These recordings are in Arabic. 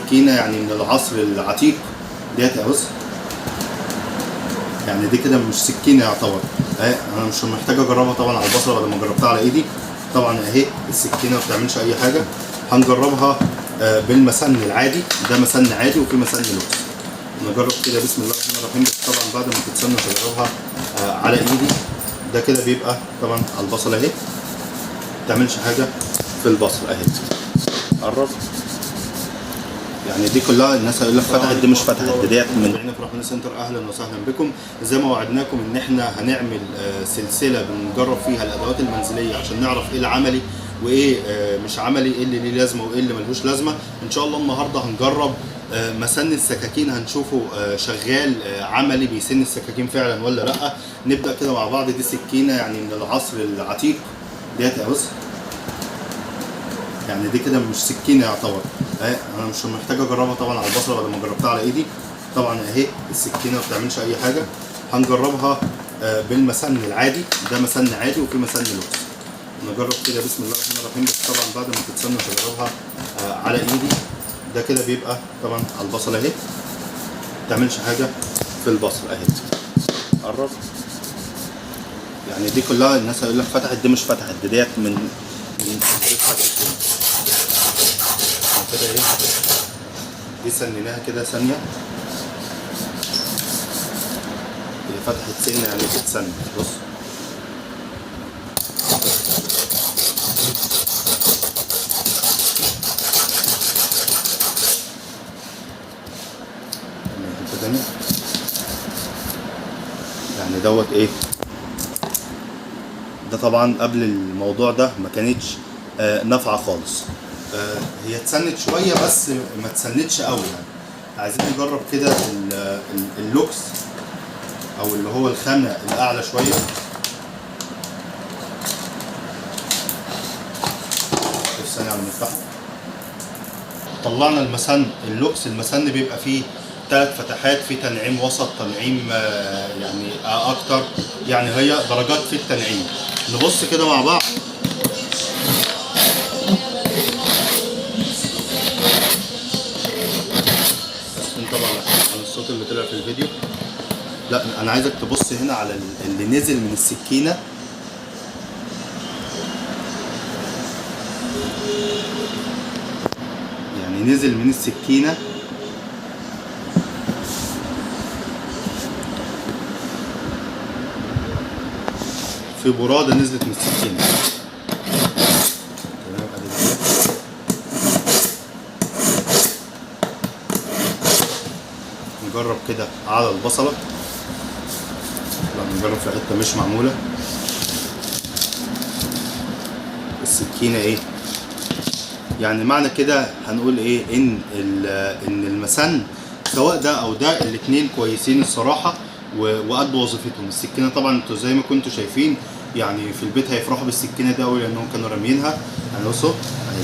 سكينه يعني من العصر العتيق ديت يا بص. يعني دي كده مش سكينه يعتبر اهي. انا مش محتاج اجربها طبعا على البصله بعد ما جربتها على ايدي. طبعا اهي السكينه ما بتعملش اي حاجه. هنجربها بالمسن العادي. ده مسن عادي وفي مسن لوكس. نجرب كده بسم الله الرحمن الرحيم. بس طبعا بعد ما تتسن تجربها على ايدي. ده كده بيبقى طبعا على البصله اهي، ما بتعملش حاجه في البصل اهي. قرب يعني دي كلها الناس هيقول لك فتحت، دي مش فتحت، ديت من في رحمن سنتر. اهلا وسهلا بكم. زي ما وعدناكم ان احنا هنعمل سلسله بنجرب فيها الادوات المنزليه عشان نعرف ايه العملي وايه مش عملي، ايه اللي ليه لازمه وايه اللي ملهوش لازمه. ان شاء الله النهارده هنجرب مسن السكاكين، هنشوفه شغال عملي بيسن السكاكين فعلا ولا لا. نبدا كده مع بعض. دي سكينه يعني من العصر العتيق ديت يا بص. يعني دي كده مش سكينه يعتبر اهي. انا مش محتاج اجربها طبعا على البصله بعد ما جربتها على ايدي. طبعا اهي السكينه ما بتعملش اي حاجه. هنجربها بالمسن العادي. ده مسن عادي وفي مسن لوكس. نجرب كده بسم الله الرحمن الرحيم. بس طبعا بعد ما تتسن تجربها على ايدي. ده كده بيبقى طبعا على البصله اهي، ما بتعملش حاجه في البصل اهي. قرب يعني دي كلها الناس هيقول لك فتحت، دي مش فتحت، ديت من كده ايه. دي سنيناها كده ثانيه. هي فتحت سنه يعني بتتسن. بص تاني. يعني دوت ايه. ده طبعا قبل الموضوع ده ما كانتش نافعه خالص. هي اتسنت شويه بس ما اتسنتش قوي. يعني عايزين نجرب كده اللوكس او اللي هو الخامه الاعلى شويه. ثانيه على المفتاح. طلعنا المسن اللوكس. المسن بيبقى فيه 3 فتحات، في تنعيم وسط، تنعيم يعني اكتر. يعني هي درجات في التنعيم. نبص كده مع بعض. طبعا عن الصوت اللي طلع في الفيديو. لا انا عايزك تبص هنا على اللي نزل من السكينه. يعني نزل من السكينه في براده نزلت من السكينه. نجرب كده على البصله. لا نجرب في حته مش معموله. السكينه ايه يعني. معنى كده هنقول ايه ان المسن سواء ده او ده الاثنين كويسين الصراحه وادوا وظيفتهم. السكينه طبعا انتوا زي ما كنتوا شايفين يعني في البيت هيفرحوا بالسكينه دي قوي لانهم كانوا راميينها. يعني بصوا اهي.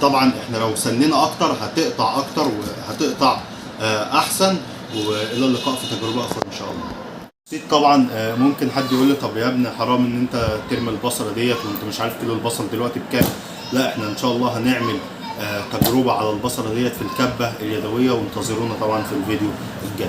طبعا احنا لو سنينا اكتر هتقطع اكتر وهتقطع احسن. والى اللقاء في تجربه اخرى ان شاء الله. طبعا ممكن حد يقول لي طب يا ابني حرام ان انت ترمي البصله ديت وانت مش عارف كيلو البصل دلوقتي بكام. لا احنا ان شاء الله هنعمل تجربه على البصله ديت في الكبه اليدويه. وانتظرونا طبعا في الفيديو الجاي.